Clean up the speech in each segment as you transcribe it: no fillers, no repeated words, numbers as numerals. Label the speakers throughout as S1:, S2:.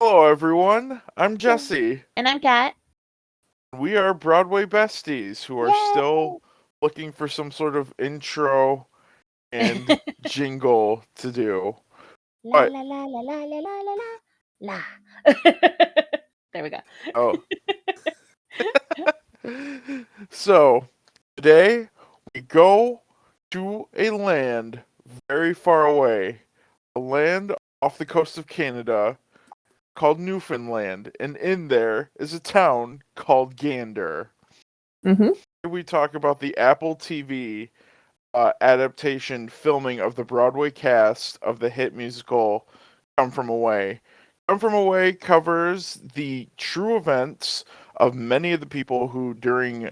S1: Hello, everyone. I'm Jesse.
S2: And I'm Kat.
S1: We are Broadway Besties who are still
S2: Yay!
S1: looking for some sort of intro and jingle to do.
S2: La
S1: But,
S2: la la la la la la la la la. There we go.
S1: oh. So, today we go to a land very far away, a land off the coast of Canada called Newfoundland, and in there is a town called Gander.
S2: Mm-hmm.
S1: Here we talk about the Apple TV adaptation filming of the Broadway cast of the hit musical Come From Away. Come From Away covers the true events of many of the people who, during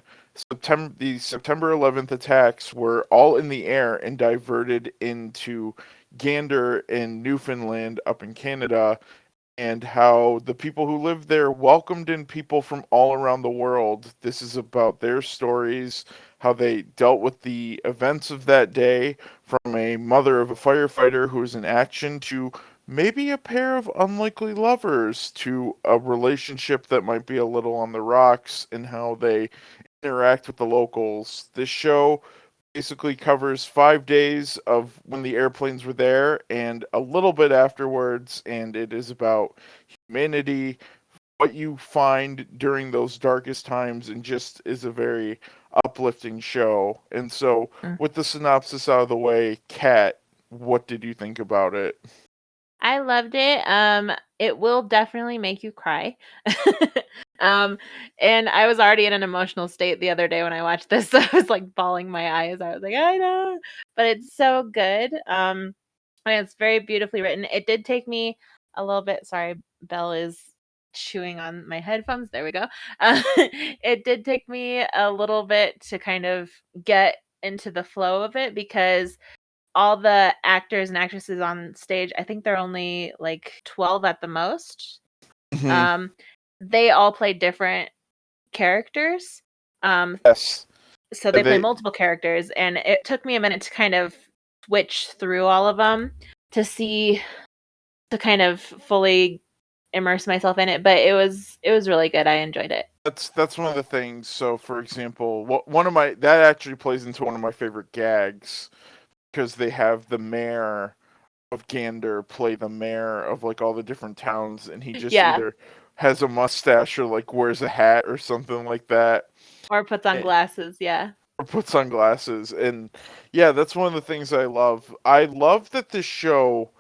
S1: the September 11th attacks, were all in the air and diverted into Gander in Newfoundland up in Canada, and how the people who lived there welcomed in people from all around the world. This is about their stories, how they dealt with the events of that day, from a mother of a firefighter who was in action to maybe a pair of unlikely lovers to a relationship that might be a little on the rocks, and how they interact with the locals. This show basically covers 5 days of when the airplanes were there and a little bit afterwards, and it is about humanity, what you find during those darkest times, and just is a very uplifting show. And so, with the synopsis out of the way, Kat, what did you think about it?
S2: I loved it. It will definitely make you cry. um, and I was already in an emotional state the other day when I watched this. So I was like bawling my eyes. I was like, I know, but it's so good. And it's very beautifully written. It did take me a little bit. Sorry, Belle is chewing on my headphones. There we go. It did take me a little bit to kind of get into the flow of it because all the actors and actresses on stage, I think they're only like 12 at the most.
S1: Mhm.
S2: Um, they all play different characters. Um,
S1: Yes.
S2: so they play
S1: They
S2: multiple characters, and it took me a minute to kind of switch through all of them to see to kind of fully immerse myself in it. But it was really good. I enjoyed it.
S1: that's one of the things. So, for example, one of my that actually plays into one of my favorite gags, because they have the mayor of Gander play the mayor of like all the different towns, and he just
S2: Yeah,
S1: either has a mustache or like wears a hat or something like that,
S2: or puts on
S1: eh,
S2: glasses. Yeah.
S1: or puts on glasses. And yeah, that's one of the things I love. I love that this show,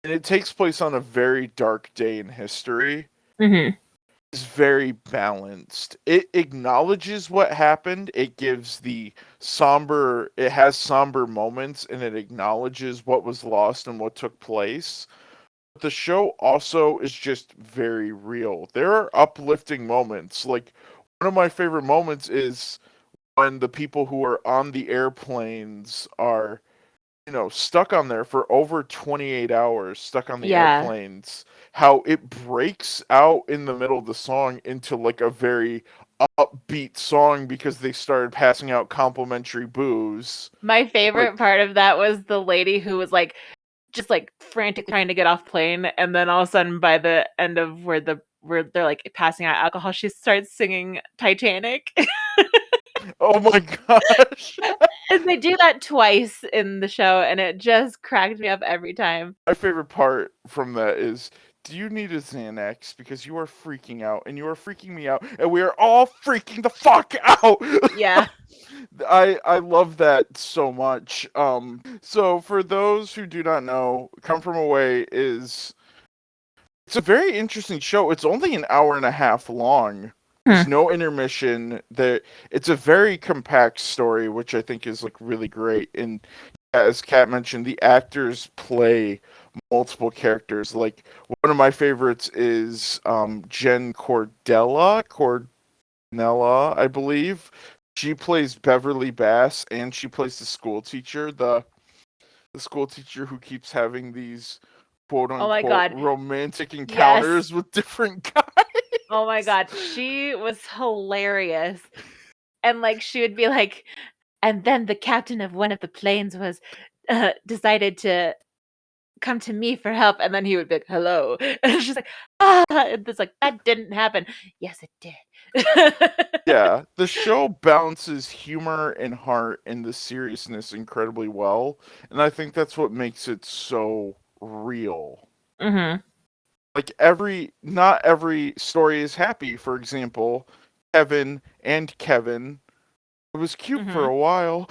S1: and it takes place on a very dark day in history,
S2: Mm-hmm.
S1: is very balanced. It acknowledges what happened. It has somber moments, and it acknowledges what was lost and what took place. But the show also is just very real. There are uplifting moments. Like, one of my favorite moments is when the people who are on the airplanes are, stuck on there for over 28 hours, stuck on the
S2: Yeah.
S1: airplanes. How it breaks out in the middle of the song into like a very upbeat song because they started passing out complimentary booze.
S2: My
S1: Like,
S2: favorite part of that was the lady who was like just like frantic trying to get off plane, and then all of a sudden by the end of where they're like passing out alcohol, she starts singing Titanic.
S1: oh my gosh.
S2: And they do that twice in the show, and it just cracked me up every time.
S1: My favorite part from that is, do you need a Xanax? Because you are freaking out, and you are freaking me out, and we are all freaking the fuck out.
S2: Yeah.
S1: I love that so much. So for those who do not know, Come From Away is it's a very interesting show. It's only an hour and a half long.
S2: Hmm.
S1: There's no intermission. It's a very compact story, which I think is like really great. And as Kat mentioned, the actors play multiple characters. Like, one of my favorites is Jen Cornella, I believe. She plays Beverly Bass, and she plays the school teacher, the school teacher who keeps having these quote
S2: Oh my
S1: unquote
S2: god.
S1: romantic
S2: Yes.
S1: encounters with different guys.
S2: Oh my god. She was hilarious. And like she would be like, and then the captain of one of the planes was decided to come to me for help, and then he would be like, hello. And she's like, ah, and it's like, that didn't happen. Yes, it did.
S1: Yeah, the show balances humor and heart and the seriousness incredibly well, and I think that's what makes it so real.
S2: Mm-hmm.
S1: Like not every story is happy. For example, Kevin and Kevin, it was cute for a while.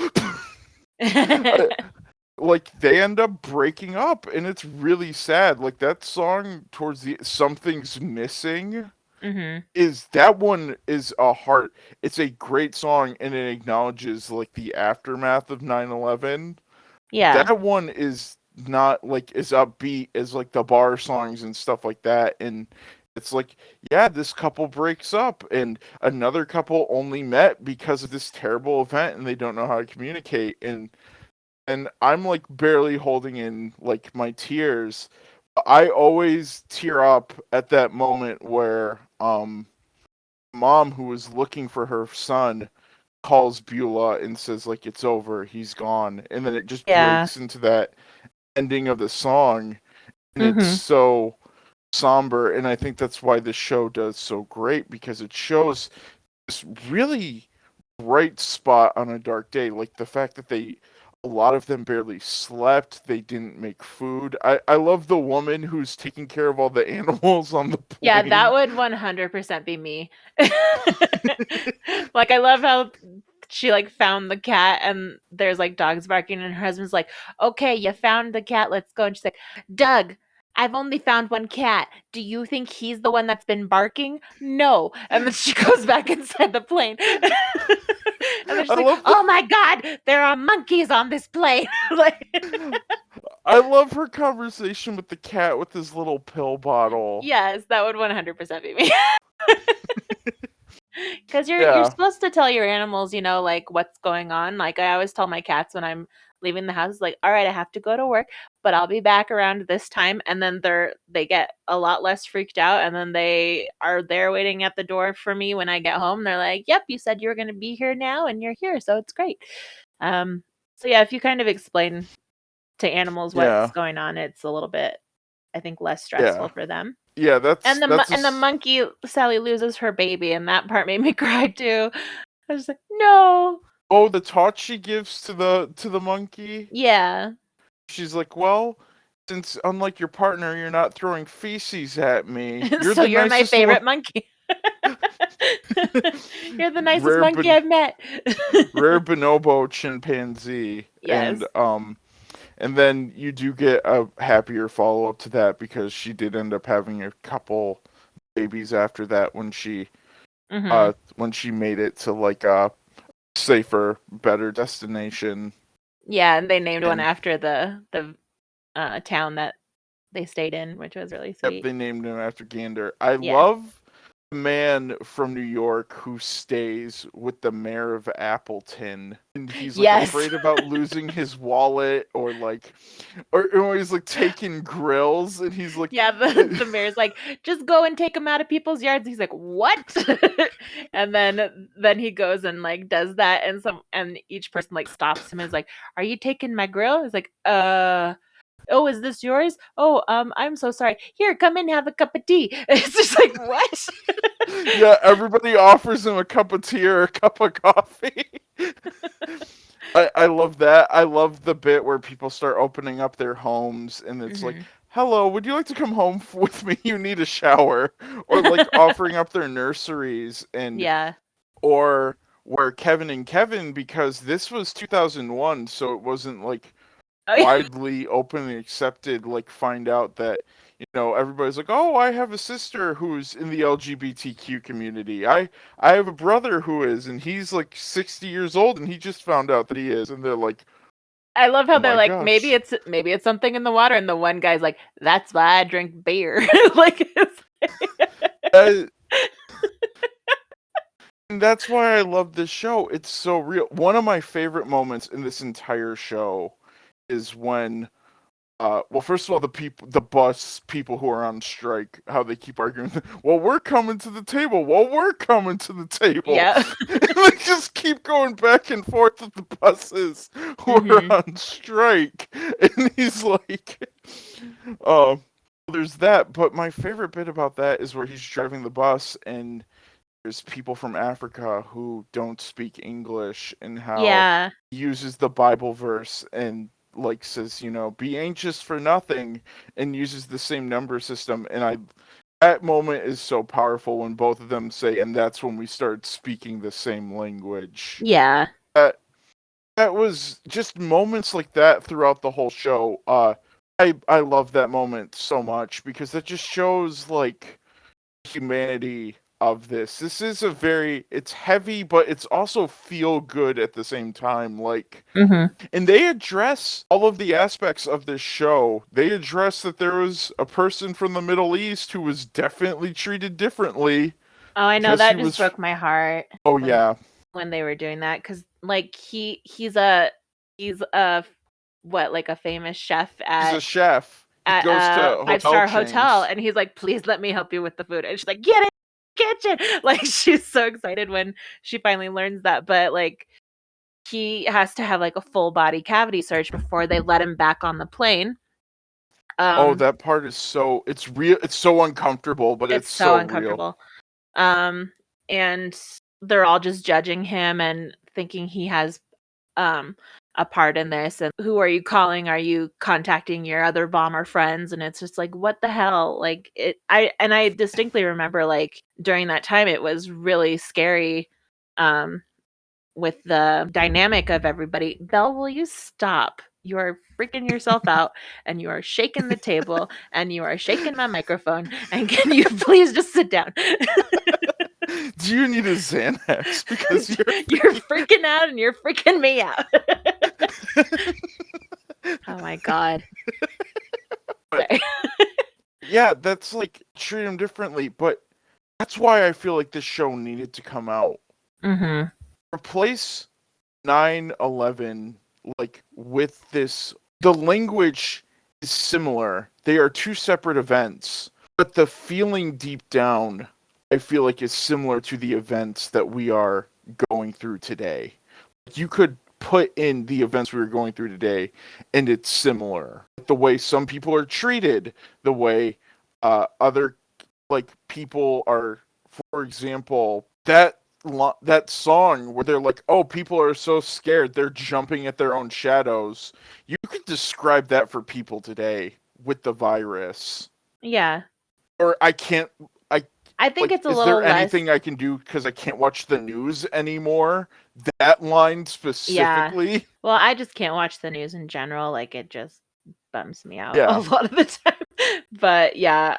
S1: Like they end up breaking up, and it's really sad. Like that song towards the Something's Missing
S2: Mm-hmm.
S1: is that one is a heart. It's a great song, and it acknowledges like the aftermath of 9/11.
S2: Yeah.
S1: That one is not like as upbeat as like the bar songs and stuff like that, and it's like, yeah, this couple breaks up and another couple only met because of this terrible event and they don't know how to communicate, and I'm like barely holding in like my tears. I always tear up at that moment where mom, who was looking for her son, calls Beulah and says like it's over, he's gone, and then it just
S2: Yeah.
S1: breaks into that ending of the song, and it's
S2: Mm-hmm.
S1: so somber. And I think that's why the show does so great, because it shows this really bright spot on a dark day, like the fact that a lot of them barely slept, they didn't make food. I love the woman who's taking care of all the animals on the
S2: Yeah, that
S1: plane.
S2: would 100% be me. Like, I love how she like found the cat and there's like dogs barking and her husband's like, okay, you found the cat, let's go. And she's like, Doug, I've only found one cat. Do you think he's the one that's been barking? No. And then she goes back inside the plane. And then she's
S1: I
S2: like,
S1: love
S2: oh my God, there are monkeys on this plane. Like,
S1: I love her conversation with the cat with his little pill bottle.
S2: yes, that would 100% be me. Because you're
S1: Yeah.
S2: supposed to tell your animals, like what's going on. Like I always tell my cats when I'm leaving the house, like, all right, I have to go to work, but I'll be back around this time. And then they get a lot less freaked out, and then they are there waiting at the door for me when I get home. They're like, yep, you said you were going to be here now, and you're here, so it's great. So yeah, if you kind of explain to animals what's
S1: Yeah.
S2: going on, it's a little bit, I think, less
S1: Yeah.
S2: stressful for them.
S1: Yeah,
S2: And
S1: that's
S2: the monkey, Sally loses her baby, and that part made me cry too. I was like, no.
S1: oh, the taunt she gives to the monkey.
S2: Yeah.
S1: She's like, "Well, since unlike your partner, you're not throwing feces at me. You're
S2: So
S1: the
S2: you're my
S1: nicest one."
S2: favorite monkey. You're the nicest
S1: rare
S2: monkey
S1: bon-
S2: I've met.
S1: rare bonobo chimpanzee,
S2: Yes.
S1: and then you do get a happier follow up to that, because she did end up having a couple babies after that
S2: Mhm.
S1: when she made it to like a safer, better destination.
S2: Yeah, and they named one
S1: And
S2: after the town that they stayed in, which was really
S1: yep,
S2: sweet.
S1: they named him after Gander. I
S2: Yeah.
S1: love the man from New York who stays with the mayor of Appleton, and he's like
S2: Yes.
S1: afraid about losing his wallet, or he's like taking grills, and he's like,
S2: Yeah, the mayor's like, just go and take them out of people's yards. He's like, what? And then he goes and like does that, and each person like stops him and is like, are you taking my grill? He's like, oh, is this yours? Oh, I'm so sorry. Here, come in, have a cup of tea. It's just like, what?
S1: yeah, everybody offers him a cup of tea or a cup of coffee. I love that. I love the bit where people start opening up their homes, and it's like,
S2: Hmm.
S1: hello, would you like to come home with me? You need a shower. Or like offering up their nurseries,
S2: Yeah.
S1: or where Kevin and Kevin, because this was 2001, so it wasn't like
S2: Oh, yeah.
S1: widely openly accepted, like find out that everybody's like, oh, I have a sister who's in the LGBTQ community, I have a brother who is, and he's like 60 years old and he just found out that he is, and they're like,
S2: I love how
S1: oh
S2: they're
S1: my
S2: like, maybe
S1: gosh.
S2: it's something in the water, and the one guy's like, that's why I drink beer. Like,
S1: Uh, and that's why I love this show. It's so real. One of my favorite moments in this entire show is when well, first of all, the bus people who are on strike, how they keep arguing. Well, we're coming to the table. Well, we're coming to the table,
S2: Yeah.
S1: and they just keep going back and forth with the buses who are
S2: Mhm.
S1: on strike. And he's like, um, there's that. But my favorite bit about that is where he's driving the bus and there's people from Africa who don't speak English and how
S2: Yeah.
S1: he uses the Bible verse and like says, be anxious for nothing and uses the same number system. And that moment is so powerful when both of them say, and that's when we start speaking the same language.
S2: Yeah.
S1: That that was just moments like that throughout the whole show. I love that moment so much because that just shows like humanity of this. This is it's heavy, but it's also feel good at the same time. Like,
S2: Mhm.
S1: and they address all of the aspects of this show. They address that there was a person from the Middle East who was definitely treated differently
S2: Oh, I know
S1: because he
S2: that just
S1: was.
S2: broke my heart
S1: Oh
S2: when
S1: yeah,
S2: they were doing that because like he's a what, like a famous chef
S1: he's a chef. He
S2: at
S1: goes to
S2: a
S1: hotel
S2: five-star hotel,
S1: chains.
S2: and he's like, "Please let me help you with the food." And she's like, "Get in the kitchen!" Like she's so excited when she finally learns that. But like he has to have like a full body cavity search before they let him back on the plane.
S1: Oh,
S2: Um,
S1: that part is it's real. It's so uncomfortable, but
S2: it's
S1: it's
S2: so
S1: so real.
S2: uncomfortable. Um, and they're all just judging him and thinking he has um a part in this, and who are you calling? Are you contacting your other bomber friends? And it's just like, what the hell? Like I distinctly remember like during that time it was really scary um with the dynamic of everybody. Belle, will you stop? You are freaking yourself out and you are shaking the table and you are shaking my microphone, and can you please just sit down?
S1: Do you need a Xanax because you're
S2: You're freaking out and you're freaking me out. Oh my god.
S1: but
S2: Sorry.
S1: yeah, that's like treat him differently, but that's why I feel like this show needed to come out.
S2: Mhm.
S1: Replace 9/11 like with this. The language is similar. They are two separate events, but the feeling deep down I feel like is similar to the events that we are going through today. You could put in the events we were going through today and it's similar. The way some people are treated, the way other like people are, for example, that song where they're like, oh, people are so scared they're jumping at their own shadows. You could describe that for people today with the virus.
S2: Yeah.
S1: Or I can't I
S2: I think
S1: like,
S2: it's a
S1: is
S2: little
S1: there
S2: less.
S1: anything I can do because I can't watch the news anymore? That line
S2: Yeah.
S1: specifically.
S2: Well, I just can't watch the news in general, like, it just bums me out a
S1: Yeah.
S2: lot of the time. But, yeah,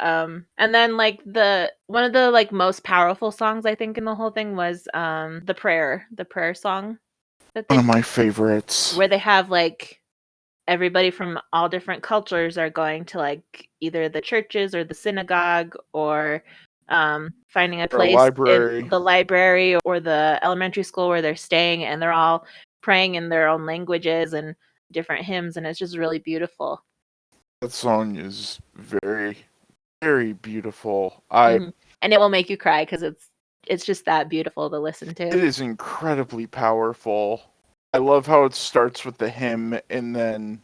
S2: and then, like, the one of the, like, most powerful songs I think in the whole thing was, the prayer song that
S1: One
S2: they
S1: of my favorites.
S2: where they have, like, everybody from all different cultures are going to, like, either the churches or the synagogue or, finding a
S1: Or a
S2: place in
S1: library.
S2: the library or the elementary school where they're staying, and they're all praying in their own languages and different hymns, and it's just really beautiful.
S1: That song is very, very beautiful. I
S2: Mhm. And it will make you cry because it's just that beautiful to listen to.
S1: It is incredibly powerful. I love how it starts with the hymn and then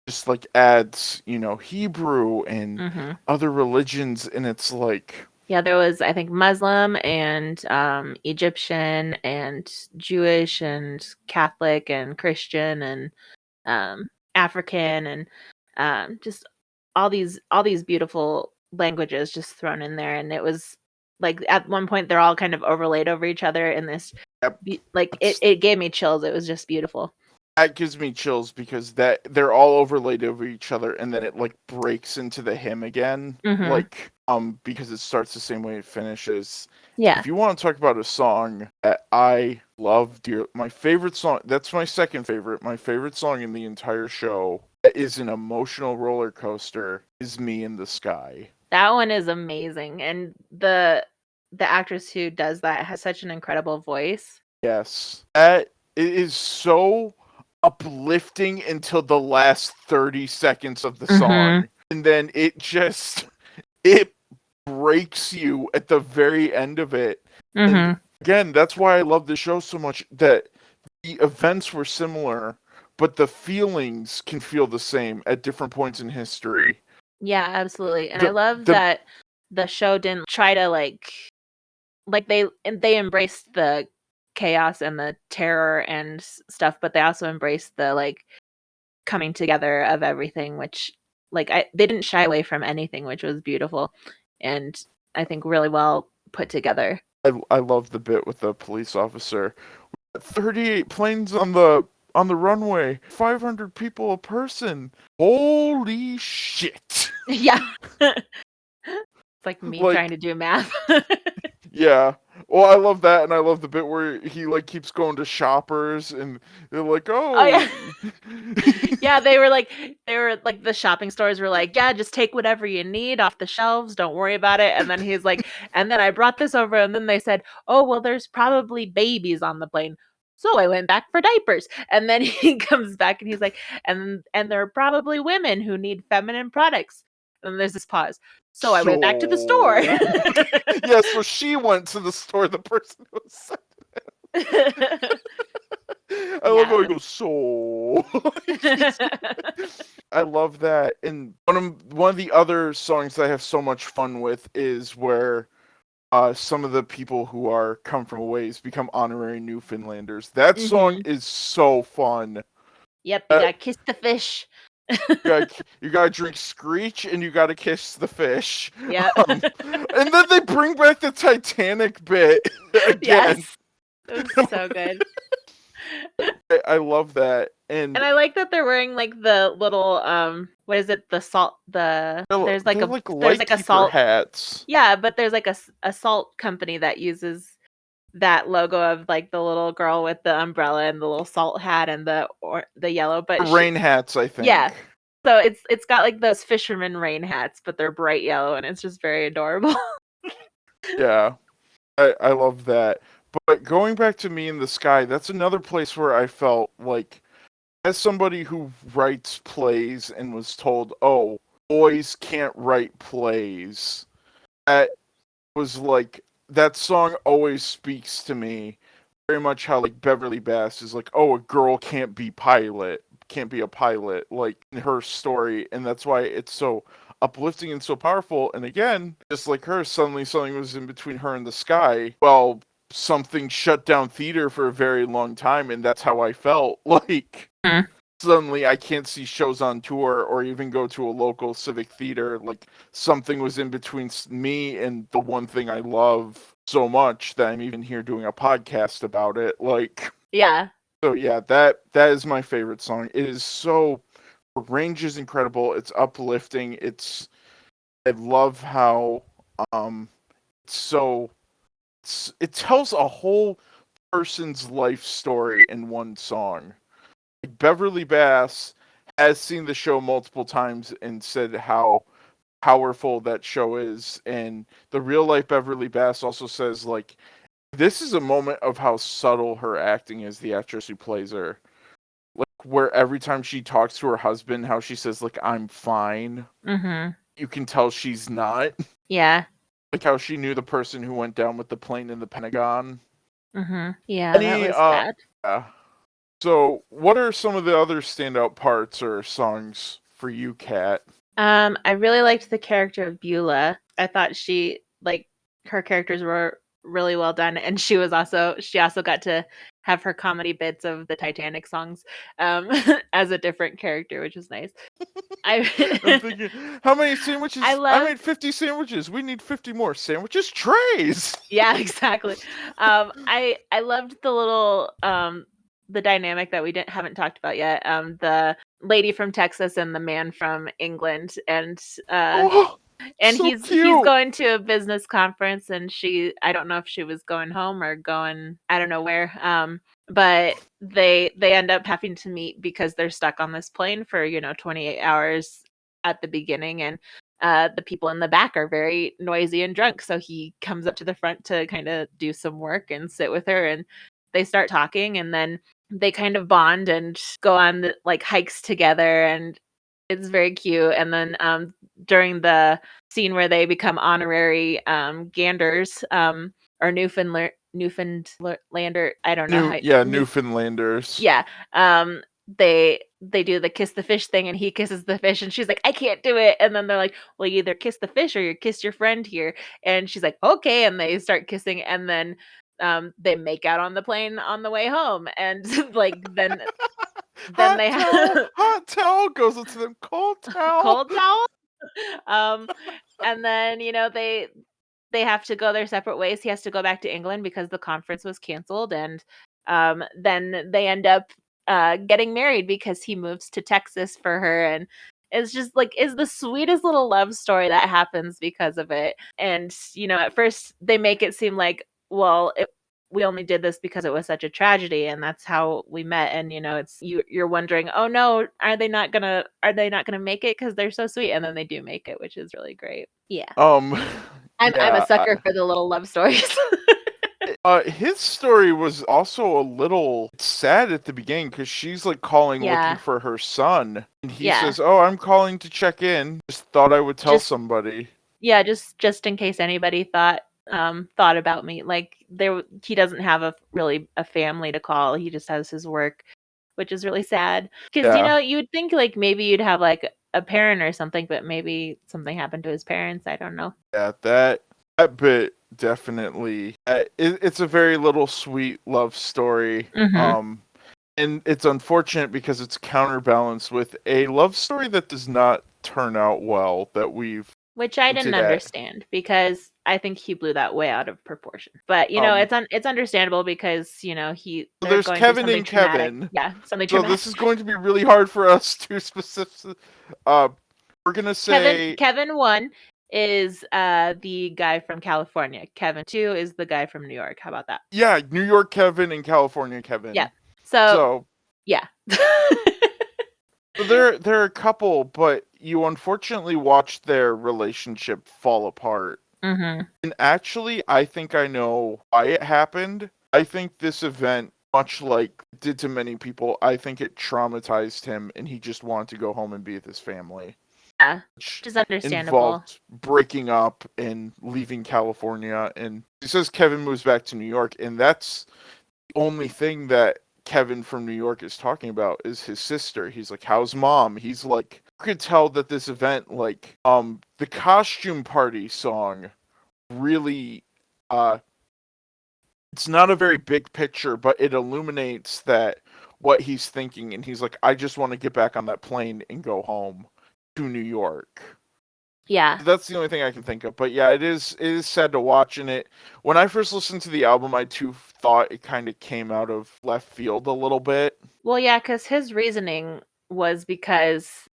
S1: just like adds, Hebrew and
S2: Mhm.
S1: other religions, and it's like,
S2: Yeah, there was, I think, Muslim and, Egyptian and Jewish and Catholic and Christian and, African and, just all these beautiful languages just thrown in there, and it was like, at one point, they're all kind of overlaid over each other in this
S1: yep,
S2: like,
S1: that's
S2: it gave me chills, it was just beautiful.
S1: that gives me chills because that they're all overlaid over each other and then it like breaks into the hymn again,
S2: Mhm.
S1: like because it starts the same way it finishes.
S2: Yeah.
S1: If you want to talk about a song that I love dear, my favorite song, that's my second favorite. My favorite song in the entire show that is an emotional roller coaster is Me in the Sky.
S2: That one is amazing, and the actress who does that has such an incredible voice.
S1: Yes. That it is so uplifting until the last 30 seconds of the
S2: Mhm.
S1: song. And then it breaks you at the very end of it. And
S2: Mhm.
S1: again, that's why I love the show so much, that the events were similar, but the feelings can feel the same at different points in history.
S2: Yeah, absolutely. And I
S1: The
S2: love
S1: the
S2: that the show didn't try to like they embraced the chaos and the terror and stuff, but they also embraced the like coming together of everything, which they didn't shy away from anything, which was beautiful and I think really well put together.
S1: I love the bit with the police officer. 38 planes on the runway, 500 people a person. Holy shit.
S2: Yeah. It's like me trying
S1: Like,
S2: to do math.
S1: yeah. Well, I love that, and I love the bit where he like keeps going to Shoppers, and they're like,
S2: Oh
S1: "Oh,
S2: yeah. Yeah, they were like the shopping stores were like, "Yeah, just take whatever you need off the shelves, don't worry about it." And then he's like, "And then I brought this over and then they said, "Oh, well there's probably babies on the plane." So I went back for diapers. And then he comes back and he's like, "And there are probably women who need feminine products." And there's this pause. So I went back to the store.
S1: so." Yeah, so she went to the store. The person who was. I love how he
S2: Yeah.
S1: goes, "So." I love that. And one of the other songs I have so much fun with is where some of the people who are come from a ways become honorary Newfoundlanders. That song
S2: Mhm.
S1: is so fun.
S2: Yep, you
S1: Uh,
S2: gotta kiss the fish.
S1: you gotta drink Screech and you gotta kiss the fish.
S2: Yeah.
S1: And then they bring back the Titanic bit again.
S2: Yes. It was so good.
S1: I love that.
S2: And I like that they're wearing like the little what is it? The salt there's like
S1: they're
S2: a
S1: like
S2: there's like a
S1: lightkeeper
S2: salt.
S1: hats.
S2: Yeah, but there's like a salt company that uses that logo of like the little girl with the umbrella and the little salt hat and the yellow, but
S1: Rain hats, I
S2: yeah.
S1: think.
S2: So it's got like those fisherman rain hats, but they're bright yellow and it's just very adorable.
S1: Yeah. I love that. But going back to Me in the Sky, that's another place where I felt like, as somebody who writes plays and was told, "Oh, boys can't write plays," that was like, that song always speaks to me very much how like Beverly Bass is like, "Oh, a girl can't be a pilot," like in her story, and that's why it's so uplifting and so powerful. And again, just like her, suddenly something was in between her and the sky. Well, something shut down theater for a very long time, and that's how I felt. Like,
S2: Mhm.
S1: suddenly I can't see shows on tour or even go to a local civic theater. Like, something was in between me and the one thing I love so much that I'm even here doing a podcast about it. Like,
S2: Yeah.
S1: so yeah, that is my favorite song. It is so, the range is incredible. It's uplifting. I love how it's so it tells a whole person's life story in one song. Like, Beverly Bass has seen the show multiple times and said how powerful that show is, and the real life Beverly Bass also says, like, this is a moment of how subtle her acting is, the actress who plays her. Like, where every time she talks to her husband, how she says, like, "I'm fine."
S2: Mhm.
S1: You can tell she's not.
S2: Yeah.
S1: Like how she knew the person who went down with the plane in the Pentagon.
S2: Mhm. Yeah, that
S1: Any
S2: was bad.
S1: yeah. So, what are some of the other standout parts or songs for you, Kat?
S2: I really liked the character of Beulah. I thought her characters were really well done, and she also got to have her comedy bits of the Titanic songs, as a different character, which was nice. I
S1: I'm thinking, how many
S2: I
S1: sandwiches? I
S2: love
S1: made 50 sandwiches. We need 50 more sandwiches trays.
S2: Yeah, exactly. I loved the dynamic that we haven't talked about yet. The lady from Texas and the man from England,
S1: Oh,
S2: and
S1: so
S2: he's
S1: cute.
S2: going to a business conference, and I don't know if she was going home or going I don't know where. But they end up having to meet because they're stuck on this plane for 28 hours at the beginning, and the people in the back are very noisy and drunk. So he comes up to the front to kind of do some work and sit with her, and they start talking, and then they kind of bond and go on the, like, hikes together, and it's very cute. And then during the scene where they become honorary ganders, or Newfoundlander, I don't know how
S1: Newfoundlanders.
S2: yeah, they do the kiss the fish thing, and he kisses the fish, and she's like, I can't do it. And then they're like, well, you either kiss the fish or you kiss your friend here. And she's like, okay. And they start kissing, and then they make out on the plane on the way home. And like then they have
S1: Hot towel goes into them, cold towel.
S2: cold towel. um and then they have to go their separate ways. He has to go back to England because the conference was canceled, and then they end up getting married because he moves to Texas for her, and it's just like is the sweetest little love story that happens because of it. And at first they make it seem like, well, we only did this because it was such a tragedy, and that's how we met. And it's you're wondering, oh no, are they not gonna make it because they're so sweet, and then they do make it, which is really great. Yeah.
S1: Um,
S2: I'm a
S1: yeah.
S2: sucker for the little love stories.
S1: His story was also a little sad at the beginning because she's like calling looking
S2: Yeah.
S1: for her son, and he
S2: Yeah.
S1: says, "Oh, I'm calling to check in. Just thought I would tell
S2: Just
S1: somebody."
S2: yeah, just in case anybody thought about me. Like he doesn't have a family to call. He just has his work, which is really sad. Because
S1: Yeah,
S2: you'd think like maybe you'd have like a parent or something, but maybe something happened to his parents. I don't know.
S1: yeah, that bit definitely. It's a very little sweet love story.
S2: Mhm.
S1: And it's unfortunate because it's counterbalanced with a love story that does not turn out well that we've
S2: Which I didn't
S1: hinted at.
S2: understand because I think he blew that way out of proportion. But
S1: Um,
S2: it's understandable because
S1: so
S2: they're
S1: there's
S2: going through
S1: Kevin
S2: something
S1: and
S2: traumatic.
S1: Kevin.
S2: Yeah, something
S1: So
S2: traumatic.
S1: this is going to be really hard for us to specific. Uh, we're gonna
S2: Kevin
S1: say
S2: Kevin 1 is the guy from California. Kevin 2 is the guy from New York. How about that?
S1: yeah, New York Kevin and California
S2: Yeah.
S1: Kevin.
S2: So,
S1: So
S2: yeah.
S1: they're a couple, but you unfortunately watch their relationship fall apart.
S2: Mhm.
S1: And actually, I think I know why it happened. I think this event, much like it did to many people, I think it traumatized him and he just wanted to go home and be with his family.
S2: Yeah.
S1: Which
S2: Which is understandable.
S1: involved breaking up and leaving California. And he says Kevin moves back to New York, and that's the only thing that Kevin from New York is talking about is his sister. He's like, "How's mom?" He's like, you could tell that this event, like, the costume party song really, uh, it's not a very big picture, but it illuminates that what he's thinking, and he's like, I just want to get back on that plane and go home to New York.
S2: Yeah.
S1: That's the only thing I can think of. But yeah, it is sad to watch. And it when I first listened to the album, I too thought it kind of came out of left field a little bit.
S2: Well, yeah, cuz his reasoning was because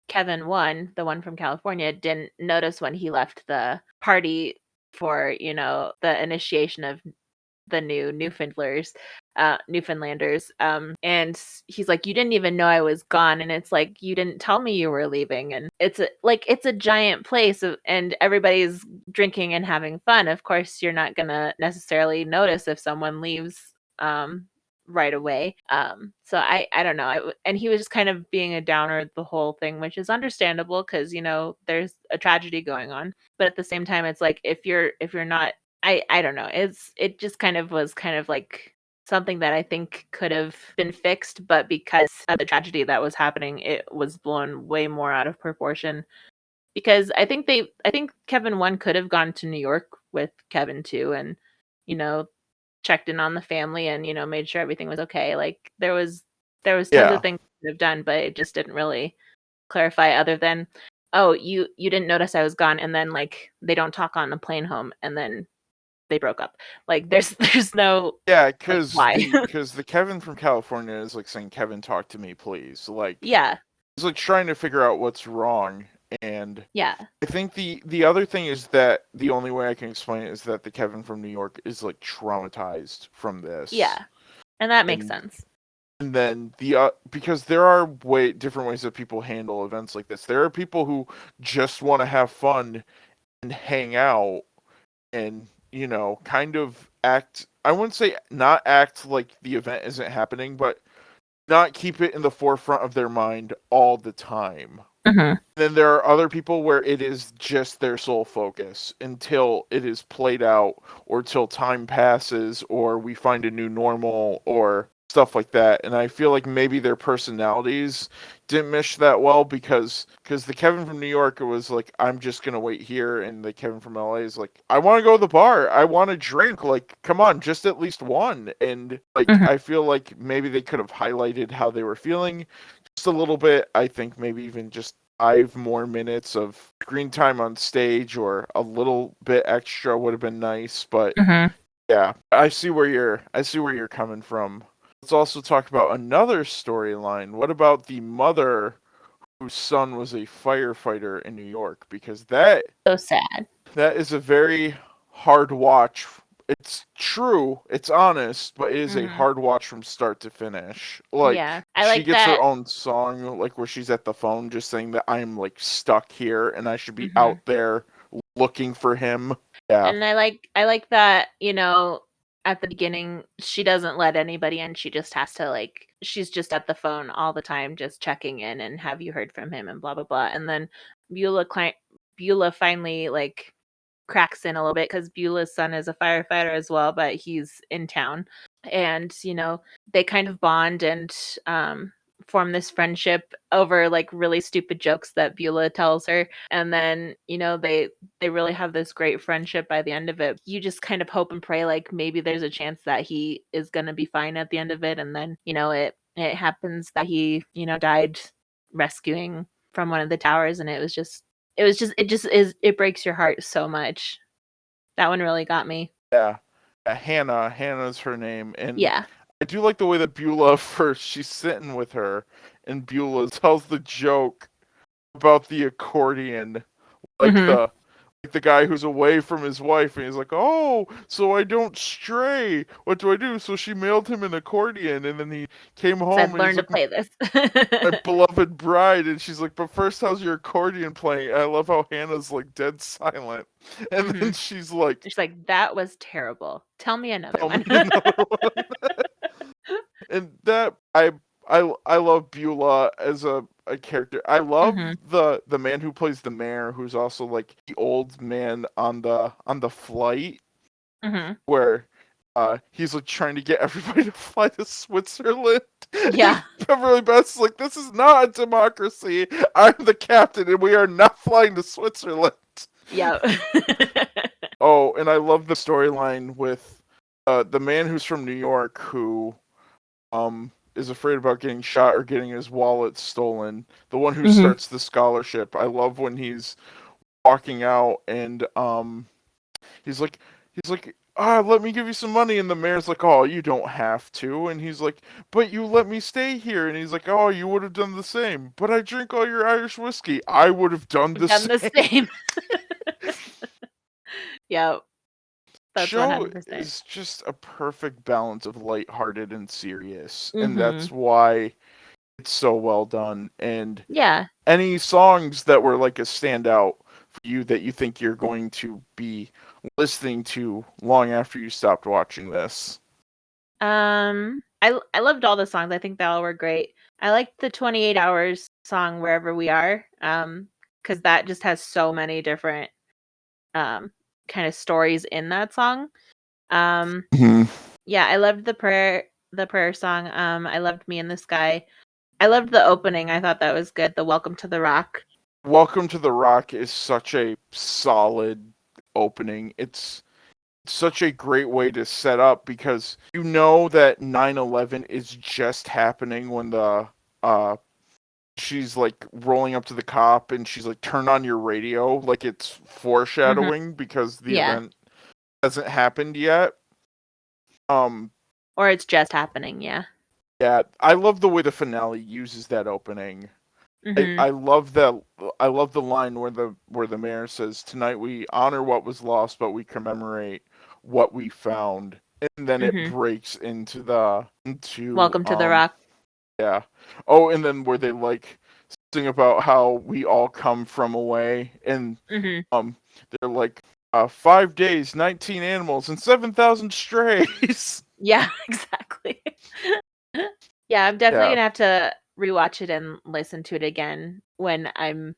S2: Kevin 1, the one from California, didn't notice when he left the party for, the initiation of the new Newfoundlanders. And he's like, you didn't even know I was gone, and it's like you didn't tell me you were leaving, and it's a giant place and everybody's drinking and having fun. Of course, you're not gonna necessarily notice if someone leaves right away. So I don't know. And he was just kind of being a downer the whole thing, which is understandable because there's a tragedy going on. But at the same time, it's like if you're not I don't know. It just kind of was kind of like something that I think could have been fixed, but because of the tragedy that was happening, it was blown way more out of proportion. Because I think Kevin 1 could have gone to New York with Kevin 2 and you know checked in on the family and made sure everything was okay. Like there was tons of
S1: Yeah.
S2: things he could have done, but it just didn't really clarify other than, oh, you didn't notice I was gone, and then like they don't talk on the plane home, and then they broke up. Like there's no
S1: Yeah,
S2: like
S1: because
S2: why.
S1: the Kevin from California is like saying, "Kevin, talk to me, please." Like
S2: Yeah.
S1: he's like trying to figure out what's wrong, and
S2: Yeah.
S1: I think the other thing is that the only way I can explain it is that the Kevin from New York is like traumatized from this,
S2: Yeah. And that makes
S1: and
S2: sense.
S1: then because there are different ways that people handle events like this. There are people who just want to have fun and hang out, and kind of act, I wouldn't say not act like the event isn't happening, but not keep it in the forefront of their mind all the time.
S2: Mhm.
S1: Then there are other people where it is just their sole focus until it is played out, or till time passes, or we find a new normal, or stuff like that. And I feel like maybe their personalities didn't mesh that well, because the Kevin from New York was like, I'm just gonna wait here, and the Kevin from LA is like, I want to go to the bar, I want to drink, like, come on, just at least one. And like,
S2: Mhm.
S1: I feel like maybe they could have highlighted how they were feeling just a little bit. I think maybe even just 5 more minutes of screen time on stage, or a little bit extra, would have been nice. But
S2: Mhm.
S1: yeah, I see where you're coming from. Let's also talk about another storyline. What about the mother whose son was a firefighter in New York? Because
S2: So sad.
S1: that is a very hard watch. It's true, it's honest, but it is a
S2: Mhm.
S1: hard watch from start to finish. Like,
S2: Yeah. I
S1: she
S2: like
S1: gets her
S2: that.
S1: own song, like where she's at the phone just saying that I'm like stuck here and I should be out
S2: Mhm.
S1: there looking for him. Yeah.
S2: And I like that, at the beginning she doesn't let anybody in. She just has to she's just at the phone all the time just checking in and have you heard from him and blah blah blah. And then Beulah finally cracks in a little bit because Beulah's son is a firefighter as well, but he's in town. And, they kind of bond and form this friendship over really stupid jokes that Beulah tells her. And then, they really have this great friendship by the end of it. You just kind of hope and pray maybe there's a chance that he is gonna be fine at the end of it. And then, it happens that he, died rescuing from one of the towers, and it breaks your heart so much. That one really got me.
S1: Yeah. Hannah's her name. And
S2: Yeah.
S1: I do like the way that Beulah, first, she's sitting with her, and Beulah tells the joke about the accordion, like
S2: Mhm.
S1: the guy who's away from his wife, and he's like, "Oh, so I don't stray. What do I do?" So she mailed him an accordion, and then he came home,
S2: Said,
S1: and he's
S2: "Learn to
S1: like,
S2: play this."
S1: "My beloved bride," and she's like, "But first, how's your accordion playing?" And I love how Hannah's like dead silent, and then
S2: Mhm.
S1: she's like,
S2: She's like, "That was terrible. Tell me another
S1: "Tell me
S2: one."
S1: another one." And that I love Beulah as a character. I love
S2: Mhm.
S1: the man who plays the mayor, who's also like the old man on the flight,
S2: Mhm.
S1: where he's like trying to get everybody to fly to Switzerland. And
S2: Yeah.
S1: Beverly Beth's like, "This is not a democracy. I'm the captain, and we are not flying to Switzerland."
S2: Yep.
S1: Oh, and I love the storyline with the man who's from New York, who is afraid about getting shot or getting his wallet stolen. The one who
S2: Mhm.
S1: starts the scholarship. I love when he's walking out, and he's like let me give you some money, and the mayor's like, "Oh, you don't have to." And he's like, "But you let me stay here." And he's like, "Oh, you would have done the same." "But I drink all your Irish whiskey." "I would have done the
S2: Done the
S1: same."
S2: same. Yep. That's
S1: Show
S2: 100%.
S1: is just a perfect balance of lighthearted and serious, and that's
S2: Mhm.
S1: why it's so well done. And
S2: Yeah.
S1: any songs that were like a standout for you that you think you're going to be listening to long after you stopped watching this?
S2: I loved all the songs. I think they all were great. I liked the 28 Hours song, Wherever We Are, because that just has so many different um kind of stories in that song. Um
S1: Mhm.
S2: yeah, I loved the prayer song. I loved Me and the Sky. I loved the opening. I thought that was good. The Welcome to the Rock.
S1: Welcome to the Rock is such a solid opening. It's such a great way to set up, because you know that 9/11 is just happening when the uh she's like rolling up to the cop, and she's like, "Turn on your radio," like it's
S2: Mhm.
S1: foreshadowing because the
S2: Yeah.
S1: event hasn't happened yet. Um
S2: Or it's just happening, yeah.
S1: yeah, I love the way the finale uses that opening.
S2: Mhm.
S1: I love that. I love the line where the mayor says, "Tonight we honor what was lost, but we commemorate what we found." And then it
S2: Mhm.
S1: breaks into the into
S2: Welcome to the Rock.
S1: yeah. Oh, and then where they like sing about how we all come from away, and
S2: Mhm.
S1: um they're like, 5 days, 19 animals, and 7,000 strays.
S2: Yeah, exactly. Yeah, I'm definitely
S1: Yeah,
S2: gonna have to rewatch it and listen to it again when I'm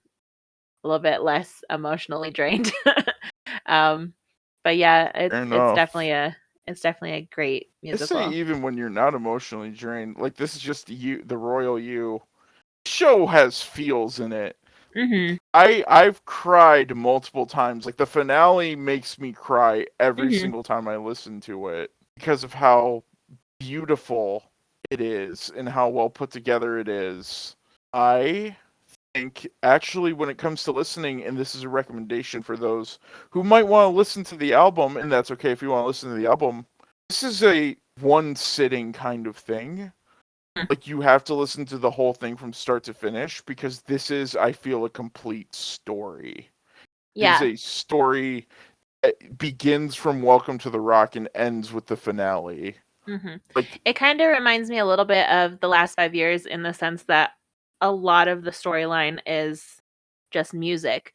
S2: a little bit less emotionally drained. Um, but yeah,
S1: fair
S2: it's
S1: enough.
S2: definitely a great
S1: I say
S2: musical.
S1: even when you're not emotionally drained, like this is just you, the royal you. Show has feels in it.
S2: Mhm.
S1: I've cried multiple times. Like the finale makes me cry every
S2: Mhm.
S1: single time I listen to it because of how beautiful it is and how well put together it is. I think actually when it comes to listening, and this is a recommendation for those who might want to listen to the album, and that's okay if you want to listen to the album. This is a one sitting kind of thing. Like you have to listen to the whole thing from start to finish because this is, I feel, a complete story. It is
S2: Yeah.
S1: a story that begins from Welcome to the Rock and ends with the finale.
S2: Mhm.
S1: Like,
S2: It kinda reminds me a little bit of the last 5 years in the sense that a lot of the storyline is just music.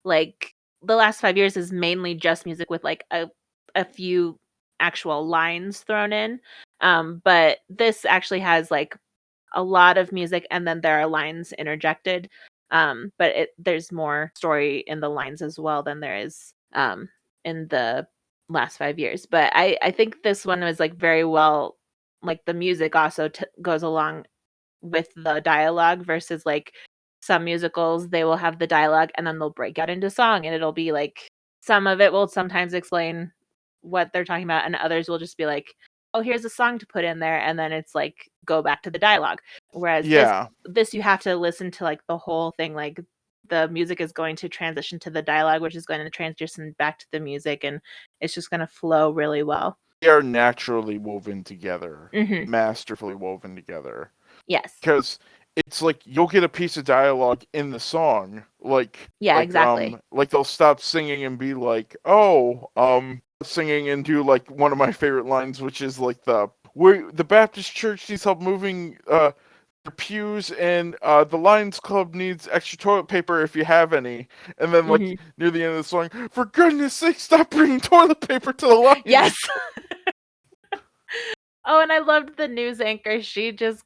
S2: Like, the last 5 years is mainly just music with, like, a few actual lines thrown in, but this actually has, like, a lot of music and then there are lines interjected, but there's more story in the lines as well than there is, in the last 5 years. But I think this one was, like, very well like, the music also goes along with the dialogue versus, like, some musicals, they will have the dialogue and then they'll break out into song, and it'll be, like some of it will sometimes explain what they're talking about, and others will just be like, "Oh, here's a song to put in there," and then it's, like, go back to the dialogue. Whereas
S1: yeah,
S2: this you have to listen to, like, the whole thing, like, the music is going to transition to the dialogue, which is going to transition back to the music, and it's just gonna flow really well.
S1: they are naturally woven together,
S2: Mhm.
S1: masterfully woven together.
S2: Yes.
S1: Because it's like you'll get a piece of dialogue in the song,
S2: Yeah, exactly.
S1: like they'll stop singing and be like, "Oh, singing," and do like one of my favorite lines, which is like the Baptist church needs help moving their pews, and the Lions Club needs extra toilet paper if you have any. And then like
S2: Mhm.
S1: near the end of the song, for goodness sake, stop bringing toilet paper to the Lions.
S2: Yes. Oh, and I loved the news anchor. She just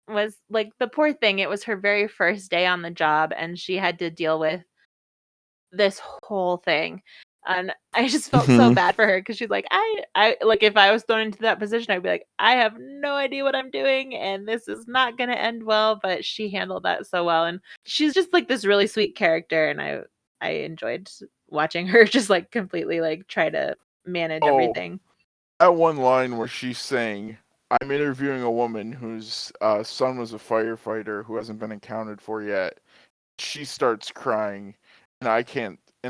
S2: was like the poor thing, it was her very first day on the job, and she had to deal with this whole thing. And I just felt so
S1: Hmm.
S2: bad for her because she's like, I like if I was thrown into that position, I'd be like, I have no idea what I'm doing, and this is not gonna end well. But she handled that so well, and she's just like this really sweet character, and I enjoyed watching her just like completely like try to manage
S1: Oh,
S2: everything.
S1: that one line where she's saying, "I'm interviewing a woman whose son was a firefighter who hasn't been accounted for yet." She starts crying, and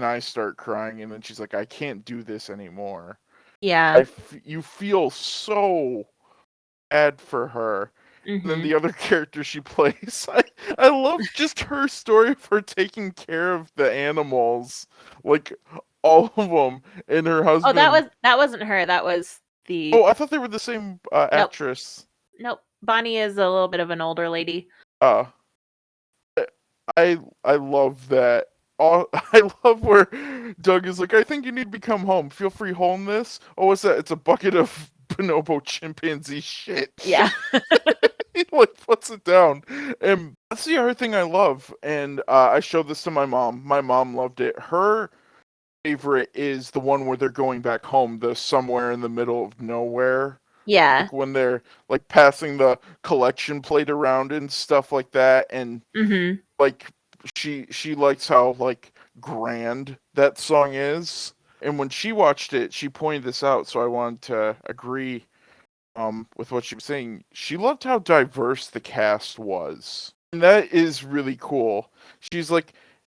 S1: I start crying, and then she's like, "I can't do this anymore."
S2: Yeah.
S1: You feel so bad for her. And then
S2: Mhm.
S1: the other character she plays, I love just her story of her taking care of the animals, like all of them, and her
S2: Oh,
S1: husband.
S2: that wasn't her, that was the
S1: Oh, I thought they were the same
S2: nope,
S1: actress.
S2: nope. Bonnie is a little bit of an older lady.
S1: Uh, I love that. I love where Doug is like, "I think you need to come home. Feel free home this." Oh, what's that? It's a bucket of bonobo chimpanzee shit.
S2: Yeah.
S1: He like puts it down, and that's the other thing I love. And I showed this to my mom. My mom loved it. Her favorite is the one where they're going back home, the somewhere in the middle of nowhere.
S2: Yeah.
S1: Like when they're like passing the collection plate around and stuff like that, and
S2: Mhm.
S1: like she likes how like grand that song is. And when she watched it, she pointed this out, so I wanted to agree with what she was saying. She loved how diverse the cast was. And that is really cool. She's like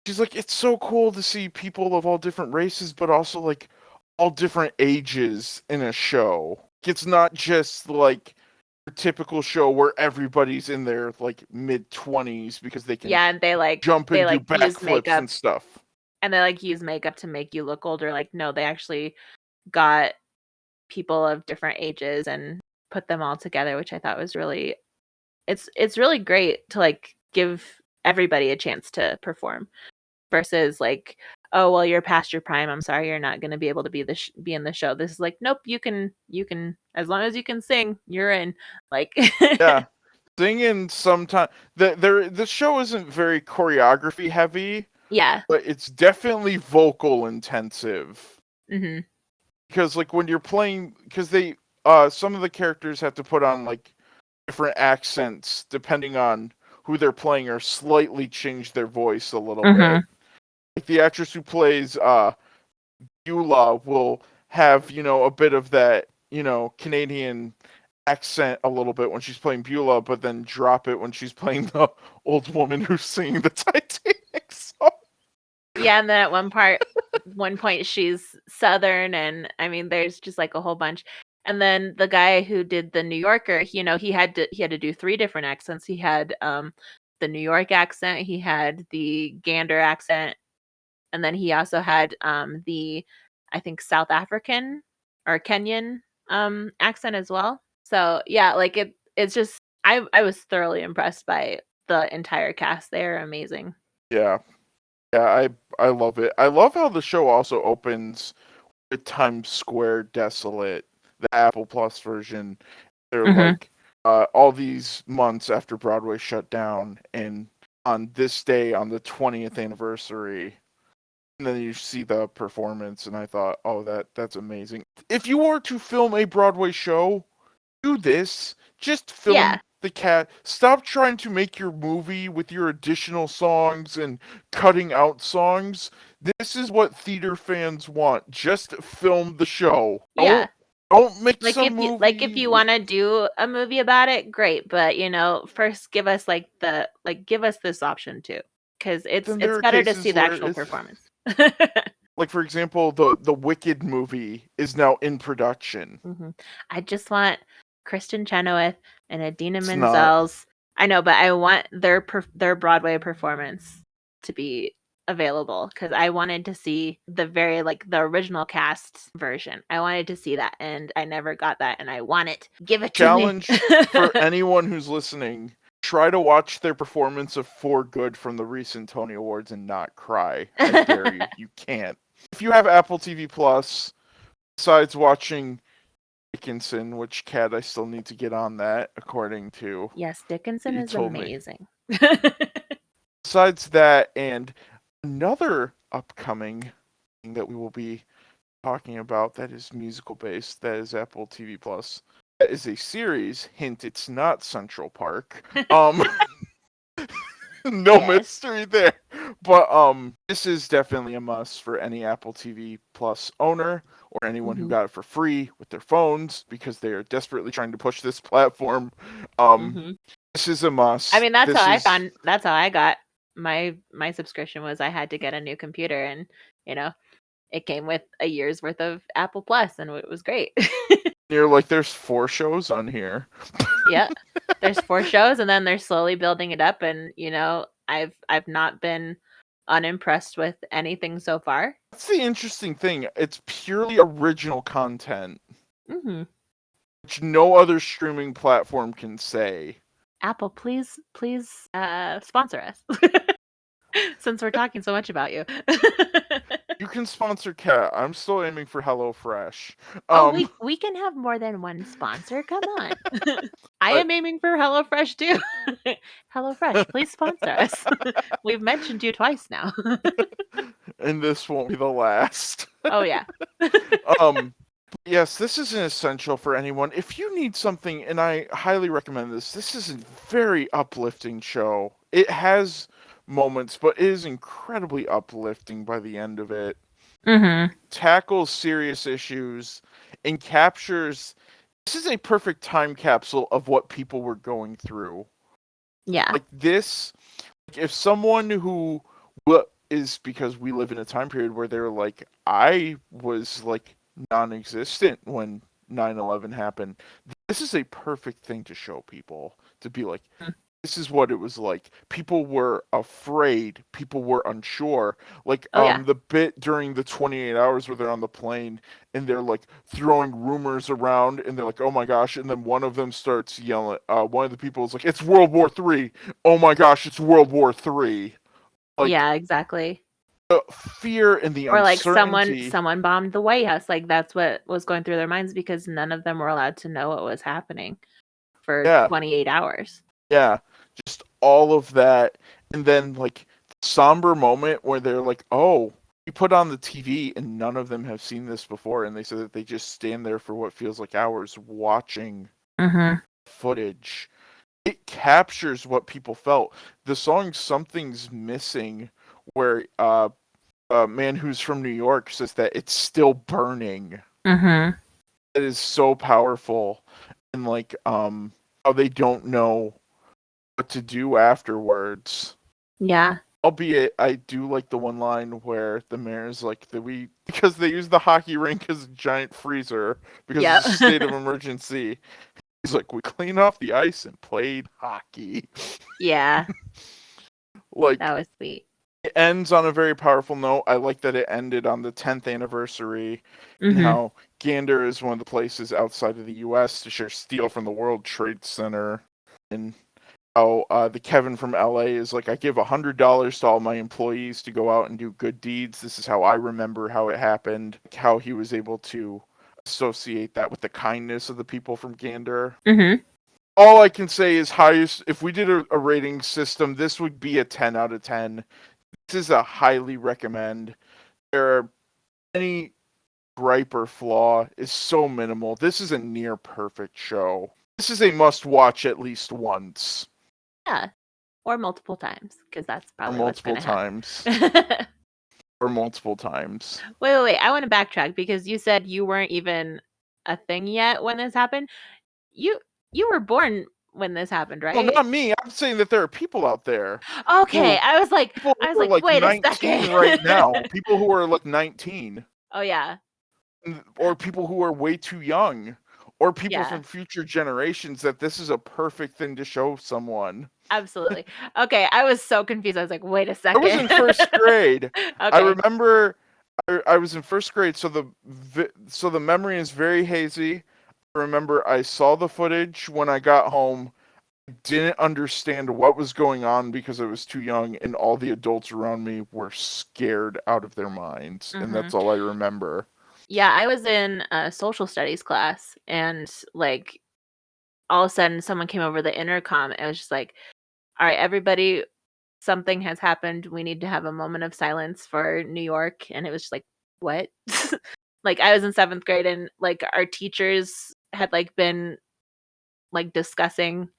S1: she's like it's so cool to see people of all different races but also like all different ages in a show. It's not just like your typical show where everybody's in their like mid 20s because they can
S2: Yeah, and
S1: jump
S2: they,
S1: and do
S2: like, use
S1: backflips
S2: makeup
S1: and stuff.
S2: and they, like, use makeup to make you look older, like, no, they actually got people of different ages and put them all together, which I thought was really it's really great to, like, give everybody a chance to perform versus, like, oh, well, you're past your prime. I'm sorry, you're not going to be able to be be in the show. This is like, nope, you can, as long as you can sing, you're in. Like,
S1: Yeah, singing sometimes. The show isn't very choreography heavy,
S2: yeah.
S1: but it's definitely vocal intensive.
S2: Hmm.
S1: Because like when you're playing, because they some of the characters have to put on like different accents depending on who they're playing, or slightly change their voice a little
S2: Hmm.
S1: bit. Like the actress who plays Beulah will have, a bit of that, Canadian accent a little bit when she's playing Beulah, but then drop it when she's playing the old woman who's singing the Titanic song.
S2: Yeah, and then at one point she's Southern, and I mean, there's just like a whole bunch. And then the guy who did the New Yorker, he had to do three different accents. He had the New York accent, he had the Gander accent, and then he also had the, I think, South African or Kenyan accent as well. So yeah, like it's just, I was thoroughly impressed by the entire cast. They're amazing.
S1: Yeah. Yeah, I love it. I love how the show also opens with Times Square desolate, the Apple Plus version. They're
S2: Hmm.
S1: like all these months after Broadway shut down, and on this day, on the 20th anniversary, and then you see the performance, and I thought, oh, that's amazing. If you were to film a Broadway show, do this. Just film
S2: Yeah.
S1: the cat. Stop trying to make your movie with your additional songs and cutting out songs. This is what theater fans want. Just film the show.
S2: Yeah.
S1: Don't make
S2: Like
S1: some
S2: if
S1: movie
S2: you
S1: with.
S2: want to do a movie about it, great, but first give us give us this option too, cuz
S1: Then there
S2: it's
S1: are
S2: better to
S1: cases
S2: see the
S1: where
S2: actual
S1: it's
S2: performance.
S1: like, for example, the Wicked movie is now in production.
S2: Hmm. I just want Kristen Chenoweth and Adina
S1: It's not.
S2: Menzel's. I know, but I want their Broadway performance to be available, because I wanted to see the original cast version. I wanted to see that, and I never got that, and I want it. Give it to me.
S1: Challenge for anyone who's listening: try to watch their performance of For Good from the recent Tony Awards and not cry. I dare you. You can't. If you have Apple TV Plus, besides watching Dickinson, which Cat I still need to get on that, according to
S2: Yes, Dickinson
S1: you
S2: is
S1: told me.
S2: amazing.
S1: Besides that, and another upcoming thing that we will be talking about that is musical based, that is Apple TV Plus. That is a series. Hint: it's not Central Park. No
S2: Yes.
S1: mystery there. But this is definitely a must for any Apple TV Plus owner, or anyone who
S2: Hmm.
S1: got it for free with their phones, because they are desperately trying to push this platform.
S2: Hmm.
S1: This is a must.
S2: I mean, that's
S1: This
S2: how I
S1: is
S2: found. That's how I got my subscription. Was I had to get a new computer, and you know, it came with a year's worth of Apple Plus, and it was great.
S1: you're like, there's 4 shows on here.
S2: Yeah, there's 4 shows, and then they're slowly building it up, and I've not been unimpressed with anything so far.
S1: That's the interesting thing. It's purely original content,
S2: Hmm.
S1: which no other streaming platform can say.
S2: Apple, please, sponsor us, since we're talking so much about you.
S1: You can sponsor Cat. I'm still aiming for HelloFresh.
S2: Oh, we can have more than one sponsor. Come on. I
S1: But
S2: am aiming for HelloFresh too. HelloFresh, please sponsor us. We've mentioned you twice now.
S1: and this won't be the last.
S2: Oh yeah.
S1: Yes, this is an essential for anyone. If you need something, and I highly recommend this, this is a very uplifting show. It has moments, but it is incredibly uplifting by the end of it.
S2: Mhm.
S1: Tackles serious issues and captures. This is a perfect time capsule of what people were going through.
S2: Yeah.
S1: Like this, if someone who is, because we live in a time period where they're like, I was like non-existent when 9/11 happened. This is a perfect thing to show people, to be like,
S2: Mm.
S1: this is what it was like. People were afraid. People were unsure. Like
S2: Oh yeah.
S1: the bit during the 28 hours where they're on the plane and they're like throwing rumors around, and they're like, oh my gosh, and then one of them starts yelling. One of the people is like, it's World War III. Oh my gosh, it's World War III. Like,
S2: Yeah, exactly.
S1: the fear and the
S2: Or like
S1: uncertainty.
S2: someone bombed the White House. Like that's what was going through their minds because none of them were allowed to know what was happening for
S1: Yeah,
S2: 28 hours.
S1: yeah, just all of that, and then like somber moment where they're like, "Oh, you put on the TV," and none of them have seen this before, and they said that they just stand there for what feels like hours watching footage. It captures what people felt. The song "Something's Missing," where a man who's from New York says that it's still burning. It is so powerful, and like how they don't know what to do afterwards.
S2: Yeah.
S1: Albeit, I do like the one line where the mayor's like, because they use the hockey rink as a giant freezer because
S2: Yeah.
S1: it's a state of emergency. He's like, we cleaned off the ice and played hockey.
S2: Yeah.
S1: Like,
S2: That was sweet.
S1: it ends on a very powerful note. I like that it ended on the 10th anniversary, and how Gander is one of the places outside of the U.S. to share steel from the World Trade Center, and how the Kevin from LA is like, I give $100 to all my employees to go out and do good deeds. This is how I remember how it happened. How he was able to associate that with the kindness of the people from Gander. All I can say is highest. If we did a rating system, this would be a 10 out of 10. This is a highly recommend. There are any gripe or flaw is so minimal. This is a near perfect show. This is a must watch at least once.
S2: Yeah. Or multiple times, because that's probably
S1: multiple
S2: what's going
S1: times.
S2: to happen.
S1: Or multiple times.
S2: Wait. I want to backtrack because you said you weren't even a thing yet when this happened. You were born when this happened, right?
S1: Well, not me. I'm saying that there are people out there.
S2: Okay, I was like,
S1: People who are like
S2: wait a
S1: 19
S2: second.
S1: right now. People who are like 19.
S2: Oh yeah.
S1: Or people who are way too young. Or people
S2: Yeah.
S1: from future generations that this is a perfect thing to show someone.
S2: Absolutely. Okay, I was so confused. I was like, wait a second.
S1: I was in first grade.
S2: Okay.
S1: I remember I was in first grade, so the memory is very hazy. I remember I saw the footage when I got home. Didn't understand what was going on because I was too young, and all the adults around me were scared out of their minds, and that's all I remember.
S2: Yeah, I was in a social studies class, and like all of a sudden someone came over the intercom. And it was just like, all right, everybody, something has happened. We need to have a moment of silence for New York. And it was just like, what? Like I was in 7th grade, and like our teachers had like been like discussing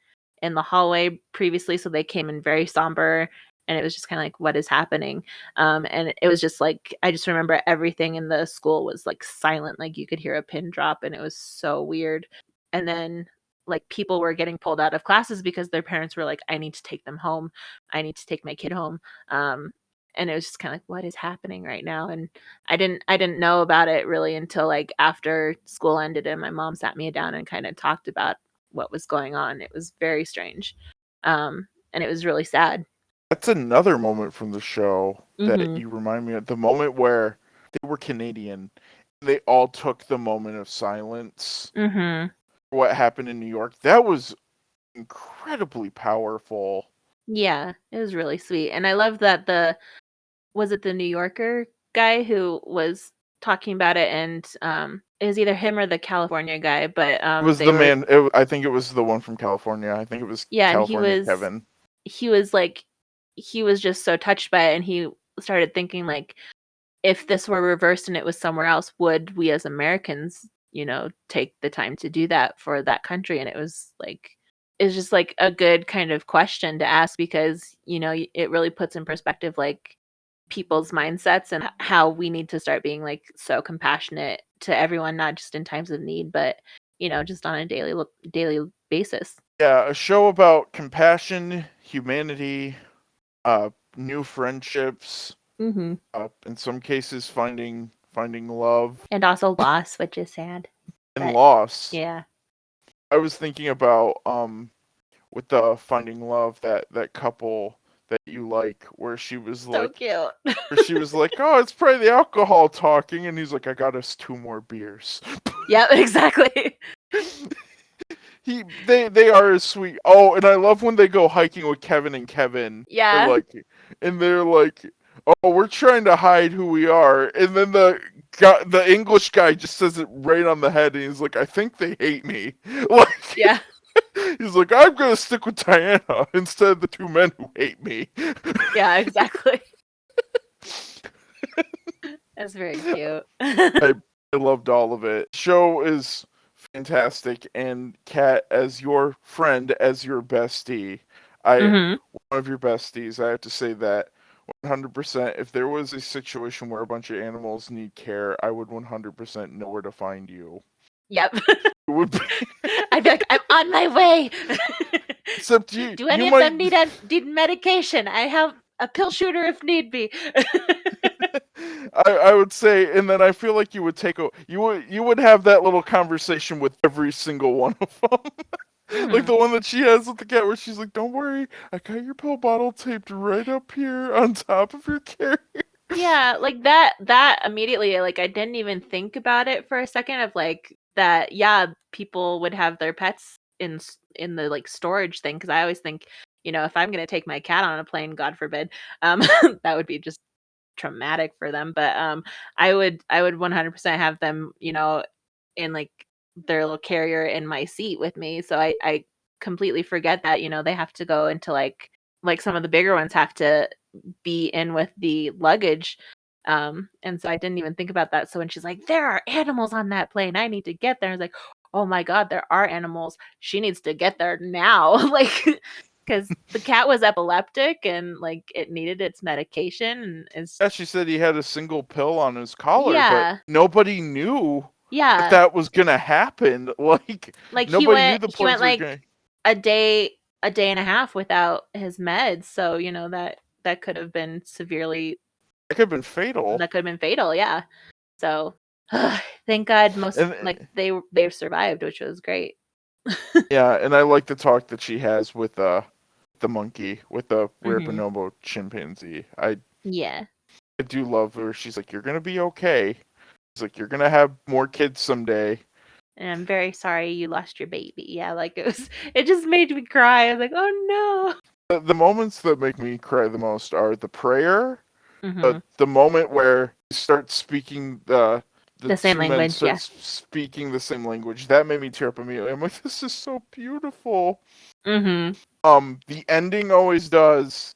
S2: in the hallway previously, so they came in very somber, and it was just kind of like, what is happening? And it was just like, I just remember everything in the school was like silent, like you could hear a pin drop, and it was so weird. And then like people were getting pulled out of classes because their parents were like, I need to take them home, I need to take my kid home. And it was just kind of like, what is happening right now? And I didn't know about it really until like after school ended, and my mom sat me down and kind of talked about what was going on. It was very strange. And it was really sad.
S1: That's another moment from the show that you remind me of. The moment where they were Canadian. They all took the moment of silence. What happened in New York. That was incredibly powerful.
S2: Yeah, it was really sweet. And I love that was it the New Yorker guy who was talking about it, and it was either him or the California guy, but
S1: It was the man. I think it was the one from California. I think it was California
S2: and
S1: Kevin.
S2: he was just so touched by it, and he started thinking like, if this were reversed and it was somewhere else, would we as Americans, take the time to do that for that country? And it was just like a good kind of question to ask, because it really puts in perspective like people's mindsets and how we need to start being like so compassionate to everyone, not just in times of need, but just on a daily basis.
S1: Yeah, a show about compassion, humanity, new friendships, in some cases finding love,
S2: and also loss, which is sad.
S1: And loss.
S2: Yeah.
S1: I was thinking about with the finding love, that couple that you like, where she was
S2: So
S1: like,
S2: cute.
S1: where she was like, oh, it's probably the alcohol talking, and he's like, I got us 2 more beers.
S2: Yeah, exactly.
S1: They are as sweet. Oh, and I love when they go hiking with Kevin and Kevin.
S2: Yeah.
S1: They're like, oh, we're trying to hide who we are, and then the English guy just says it right on the head, and he's like, I think they hate me. Like,
S2: Yeah.
S1: he's like, I'm gonna stick with Diana instead of the two men who hate me.
S2: Yeah, exactly. That's very cute.
S1: I loved all of it. Show is fantastic, and Kat, as your friend, as your bestie,
S2: Hmm.
S1: one of your besties, I have to say that 100%. If there was a situation where a bunch of animals need care, I would 100% know where to find you.
S2: Yep.
S1: It would be,
S2: I'd be like, I'm on my way.
S1: except you.
S2: Do
S1: You
S2: any of
S1: might.
S2: them need medication? I have a pill shooter if need be.
S1: I would say, and then I feel like you would you would have that little conversation with every single one of them. Like
S2: Mhm.
S1: the one that she has with the cat where she's like, don't worry, I got your pill bottle taped right up here on top of your carrier.
S2: Yeah, like that immediately, like I didn't even think about it for a second of like that, yeah, people would have their pets in the like storage thing because I always think, if I'm gonna take my cat on a plane, God forbid, that would be just traumatic for them. But I would 100% have them, in like their little carrier in my seat with me. So I completely forget that, they have to go into like some of the bigger ones have to be in with the luggage. And so I didn't even think about that. So when she's like, there are animals on that plane, I need to get there. I was like, oh my God, there are animals. She needs to get there now. Like, because the cat was epileptic and like it needed its medication. And it's,
S1: Yeah, she said he had a single pill on his collar, but
S2: yeah,
S1: nobody knew that
S2: yeah.
S1: that was gonna happen. Like
S2: Like he
S1: nobody knew
S2: went,
S1: the
S2: he went
S1: planes were
S2: like
S1: going.
S2: a day, a day and a half without his meds. So, that could have been severely,
S1: It could have been fatal.
S2: that could have been fatal. Yeah. So, thank God most
S1: And
S2: like they survived, which was great.
S1: yeah, and I like the talk that she has with the monkey, with the rare
S2: Hmm.
S1: bonobo chimpanzee.
S2: Yeah.
S1: I do love her. She's like, you're gonna be okay. She's like, you're gonna have more kids someday.
S2: And I'm very sorry you lost your baby. Yeah, like it just made me cry. I was like, oh
S1: The moments that make me cry the most are the prayer,
S2: no. Hmm.
S1: the moment where you start speaking the
S2: The same
S1: two men
S2: language.
S1: start
S2: Yeah.
S1: speaking the same language. That made me tear up immediately. I'm like, this is so beautiful.
S2: Hmm.
S1: The ending always does,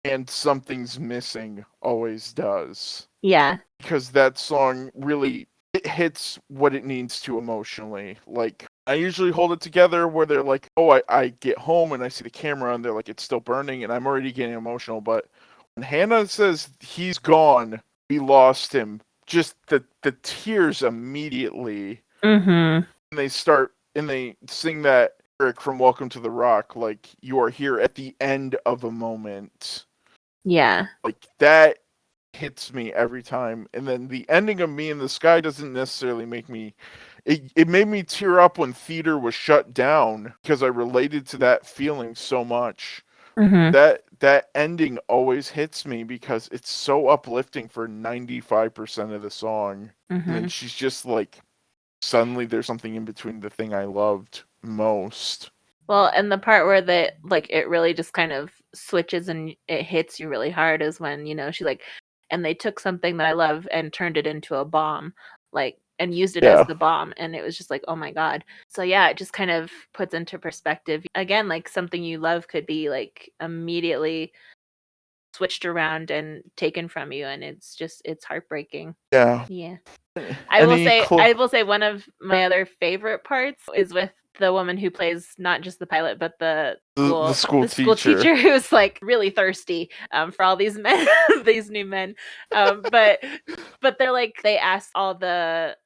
S1: and Something's Missing always does.
S2: Yeah.
S1: Because that song really it hits what it needs to emotionally. Like I usually hold it together where they're like, oh, I get home and I see the camera and they're like, it's still burning and I'm already getting emotional. But when Hannah says he's gone, we lost him, just the tears immediately.
S2: Hmm.
S1: And they sing that lyric from Welcome to the Rock, like you are here at the end of a moment.
S2: Yeah.
S1: Like that hits me every time. And then the ending of Me in the Sky doesn't necessarily make me it made me tear up when theater was shut down because I related to that feeling so much.
S2: Hmm.
S1: That ending always hits me because it's so uplifting for 95% of the song. And then
S2: Hmm.
S1: she's just like suddenly there's something in between the thing I loved most.
S2: Well, and the part where it really just kind of switches and it hits you really hard is when, she's like, and they took something that I love and turned it into a bomb, like, and used it as
S1: Yeah.
S2: the bomb. And it was just like, oh my God. So yeah, it just kind of puts into perspective. Again, like something you love could be like immediately switched around and taken from you. And it's heartbreaking.
S1: Yeah.
S2: Yeah.
S1: Any
S2: I will say one of my other favorite parts is with the woman who plays not just the pilot but the
S1: the school
S2: the school
S1: teacher.
S2: teacher who's like really thirsty for all these men these new men. But they're like they ask all the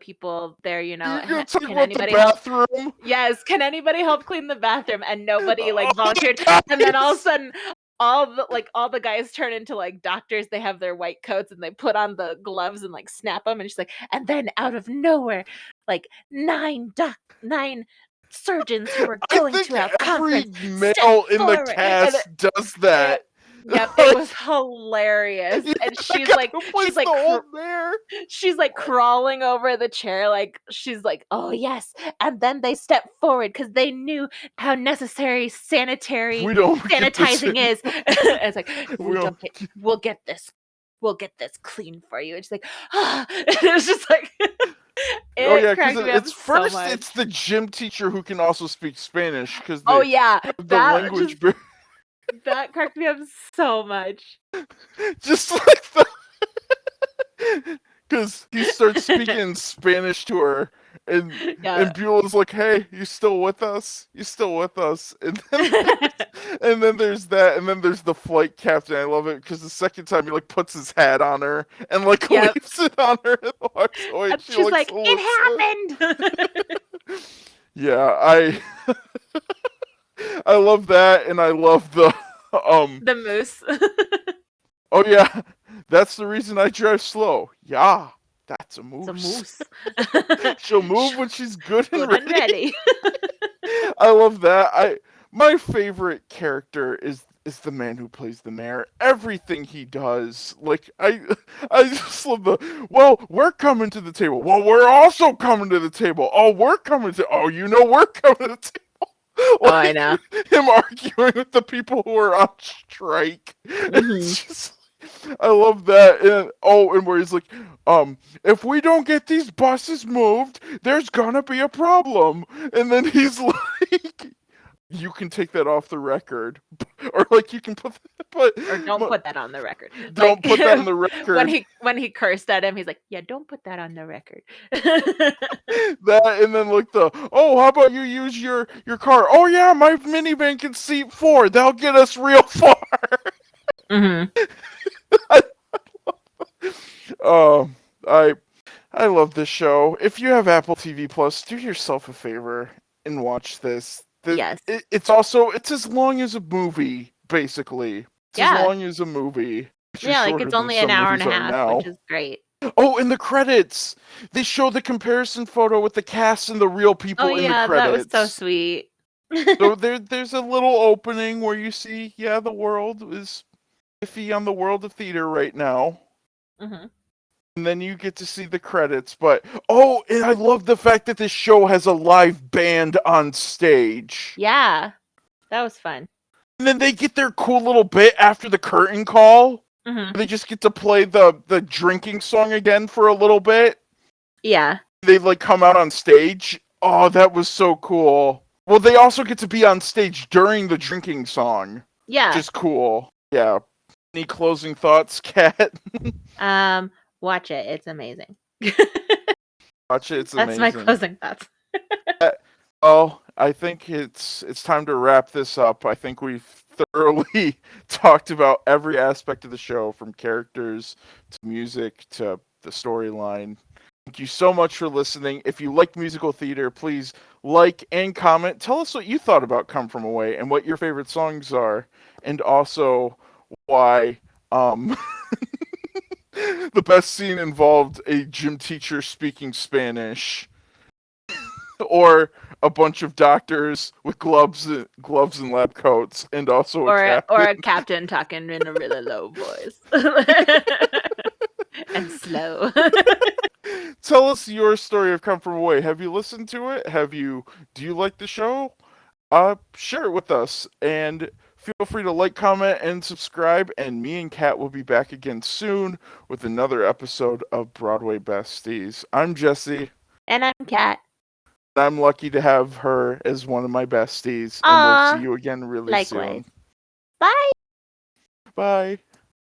S2: people there,
S1: You're gonna talk
S2: can
S1: about the
S2: anybody help?
S1: bathroom?
S2: Yes, can anybody help clean the bathroom? And nobody like
S1: Oh, the
S2: volunteered. And then all of a
S1: guys!
S2: sudden all the guys turn into like doctors. They have their white coats and they put on the gloves and like snap them. And she's like, and then out of nowhere, like nine surgeons who were
S1: I
S2: going
S1: think
S2: to our
S1: every
S2: conference stepped
S1: male in the
S2: forward. And
S1: cast does
S2: it,
S1: that.
S2: yep, it
S1: Like,
S2: was hilarious.
S1: even
S2: And
S1: the guy who plays the old mayor.
S2: she's like crawling over the chair, like she's like, oh yes. And then they stepped forward because they knew how necessary
S1: If
S2: sanitary
S1: we don't get this
S2: sanitizing
S1: in,
S2: is. It's like
S1: we don't.
S2: we'll get this. we'll get this clean for you. It's like, ah. It was just like,
S1: Oh yeah,
S2: it
S1: because
S2: cracked me up
S1: it's
S2: so
S1: first
S2: much.
S1: it's the gym teacher who can also speak Spanish because
S2: Oh
S1: they
S2: yeah,
S1: have the
S2: that just
S1: language
S2: that cracked me up so much.
S1: just like the because he starts speaking Spanish to her, and
S2: Yeah.
S1: Beulah's like, "Hey, you still with us? You still with us?" And then there's that, and then there's the flight captain. I love it because the second time he like puts his hat on her and like
S2: Yep.
S1: leaves it on her and walks away. And she
S2: She's
S1: like
S2: like,
S1: looks
S2: it happened.
S1: Yeah, I love that, and I love the
S2: The moose.
S1: Oh yeah, that's the reason I drive slow. Yeah, that's a
S2: It's a
S1: moose.
S2: moose.
S1: She'll move when she's good and
S2: Good and
S1: ready.
S2: ready.
S1: I love that. My favorite character is the man who plays the mayor. Everything he does, like I just love the. Well, we're coming to the table. Well, we're also coming to the table. Oh, we're coming to. Oh, you know we're coming to the table.
S2: Oh, I know.
S1: Him arguing with the people who are on strike.
S2: Hmm.
S1: It's just. I love that. And where he's like, if we don't get these buses moved, there's gonna be a problem. And then he's like, you can take that off the record, or like you can
S2: Or don't put that on the record.
S1: don't
S2: Like
S1: put that on the record.
S2: when he cursed at him, he's like, "Yeah, don't put that on the record."
S1: That, and then like oh, how about you use your car? Oh yeah, my minivan can seat 4. That'll get us real far.
S2: Hmm.
S1: Oh, I love this show. If you have Apple TV Plus, do yourself a favor and watch this.
S2: Yes.
S1: It's also it's as long as a movie, basically. It's as
S2: Yeah.
S1: long as a movie. Actually,
S2: Yeah, like
S1: shorter
S2: it's
S1: than
S2: only an
S1: some
S2: hour and
S1: movies
S2: a
S1: are
S2: half,
S1: now.
S2: which is great.
S1: Oh, in the credits, they show the comparison photo with the cast and the real
S2: Oh
S1: people in the
S2: yeah, that was so
S1: credits.
S2: sweet.
S1: So there's a little opening where you see, yeah, the world is iffy on the world of theater right now.
S2: Hmm.
S1: And then you get to see the credits. But oh, and I love the fact that this show has a live band on stage.
S2: Yeah, that was fun.
S1: And then they get their cool little bit after the curtain call.
S2: Hmm.
S1: They just get to play the drinking song again for a little bit.
S2: Yeah.
S1: They like come out on stage. Oh, that was so cool. Well, they also get to be on stage during the drinking song.
S2: Yeah.
S1: Just cool. Yeah. Any closing thoughts, Kat?
S2: Watch it. It's amazing.
S1: Watch it. It's
S2: That's
S1: amazing.
S2: my closing thoughts.
S1: Oh, I think it's time to wrap this up. I think we've thoroughly talked about every aspect of the show, from characters to music to the storyline. Thank you so much for listening. If you like musical theater, please like and comment. Tell us what you thought about Come From Away and what your favorite songs are, and also why the best scene involved a gym teacher speaking Spanish or a bunch of doctors with gloves and lab coats, and also
S2: a captain talking in a really low voice and slow.
S1: Tell us your story of Come From Away. Have you listened to it? Do you like the show? Share it with us, and feel free to like, comment, and subscribe. And me and Kat will be back again soon with another episode of Broadway Besties. I'm Jesse.
S2: And I'm Kat.
S1: I'm lucky to have her as one of my besties, and we'll see you again really
S2: likewise.
S1: soon.
S2: Bye.
S1: Bye.